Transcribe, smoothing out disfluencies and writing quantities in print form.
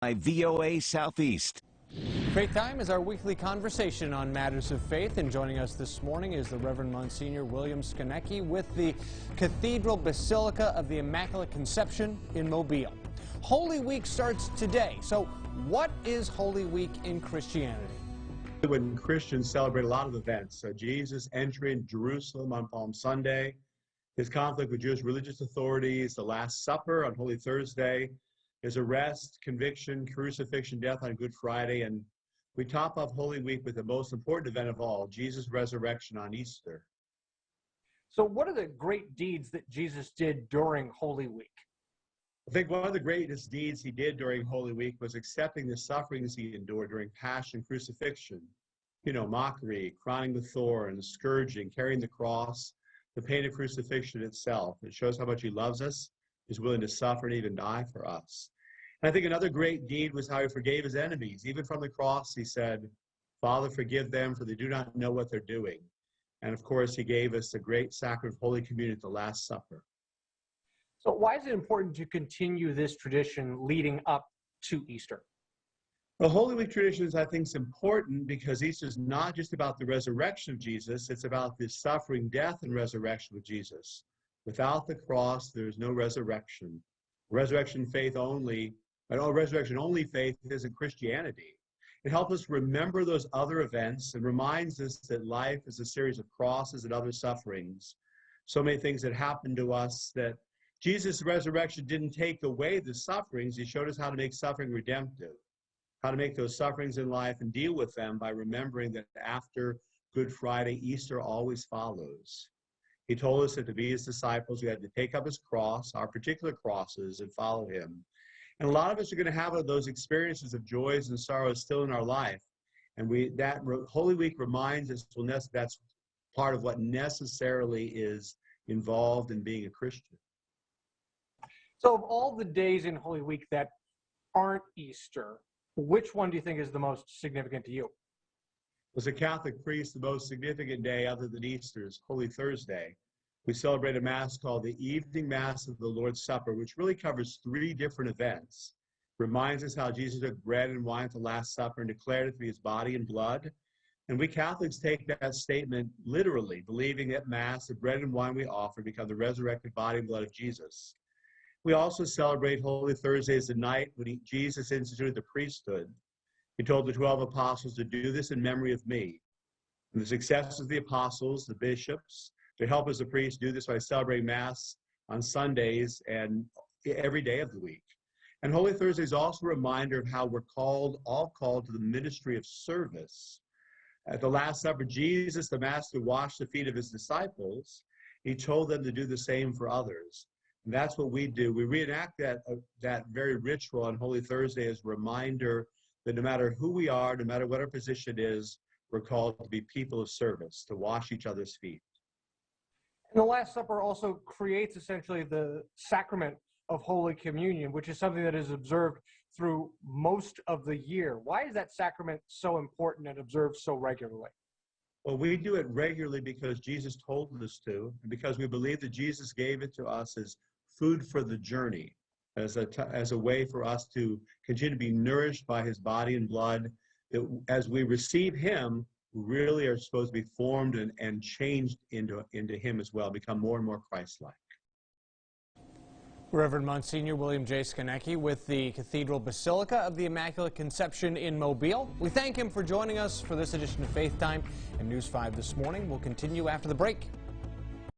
VOA Southeast. Faith Time is our weekly conversation on matters of faith, and joining us this morning is the Reverend Monsignor William Skonecki with the Cathedral Basilica of the Immaculate Conception in Mobile. Holy Week starts today, so what is Holy Week in Christianity? When Christians celebrate a lot of events, Jesus entering Jerusalem on Palm Sunday, his conflict with Jewish religious authorities, the Last Supper on Holy Thursday, his arrest, conviction, crucifixion, death on Good Friday, and we top off Holy Week with the most important event of all, Jesus' resurrection on Easter. So what are the great deeds that Jesus did during Holy Week? I think one of the greatest deeds he did during Holy Week was accepting the sufferings he endured during Passion, crucifixion. You know, mockery, crowning with thorns, scourging, carrying the cross, the pain of crucifixion itself. It shows how much he loves us. He's willing to suffer and even die for us. And I think another great deed was how he forgave his enemies. Even from the cross, he said, Father, forgive them, for they do not know what they're doing. And of course, he gave us the great sacrament of Holy Communion at the Last Supper. So why is it important to continue this tradition leading up to Easter? The Holy Week tradition is, I think, is important because Easter is not just about the resurrection of Jesus, it's about the suffering, death, and resurrection of Jesus. Without the cross, there is no resurrection. Resurrection faith only, resurrection only faith isn't Christianity. It helps us remember those other events and reminds us that life is a series of crosses and other sufferings. So many things that happened to us that Jesus' resurrection didn't take away the sufferings. He showed us how to make suffering redemptive, how to make those sufferings in life and deal with them by remembering that after Good Friday, Easter always follows. He told us that to be his disciples, we had to take up his cross, our particular crosses, and follow him. And a lot of us are going to have those experiences of joys and sorrows still in our life. And that Holy Week reminds us, well, that's part of what necessarily is involved in being a Christian. So of all the days in Holy Week that aren't Easter, which one do you think is the most significant to you? As a Catholic priest, the most significant day other than Easter is Holy Thursday. We celebrate a Mass called the Evening Mass of the Lord's Supper, which really covers 3 different events. Reminds us how Jesus took bread and wine at the Last Supper and declared it to be his body and blood. And we Catholics take that statement literally, believing that Mass, the bread and wine we offer, become the resurrected body and blood of Jesus. We also celebrate Holy Thursday as the night when Jesus instituted the priesthood. He told the 12 apostles to do this in memory of me. And the successors of the apostles, the bishops, to help us, the priests, do this by celebrating Mass on Sundays and every day of the week. And Holy Thursday is also a reminder of how we're all called to the ministry of service. At the Last Supper, Jesus, the Master, washed the feet of his disciples. He told them to do the same for others. And that's what we do. We reenact that very ritual on Holy Thursday as a reminder that no matter who we are, no matter what our position is, we're called to be people of service, to wash each other's feet. And the Last Supper also creates essentially the sacrament of Holy Communion, which is something that is observed through most of the year. Why is that sacrament so important and observed so regularly? Well, we do it regularly because Jesus told us to, and because we believe that Jesus gave it to us as food for the journey, as a way for us to continue to be nourished by his body and blood, that as we receive him, we really are supposed to be formed and changed into him as well, become more and more Christ-like. Reverend Monsignor William J. Skonecki with the Cathedral Basilica of the Immaculate Conception in Mobile. We thank him for joining us for this edition of Faith Time and News 5 this morning. We'll continue after the break.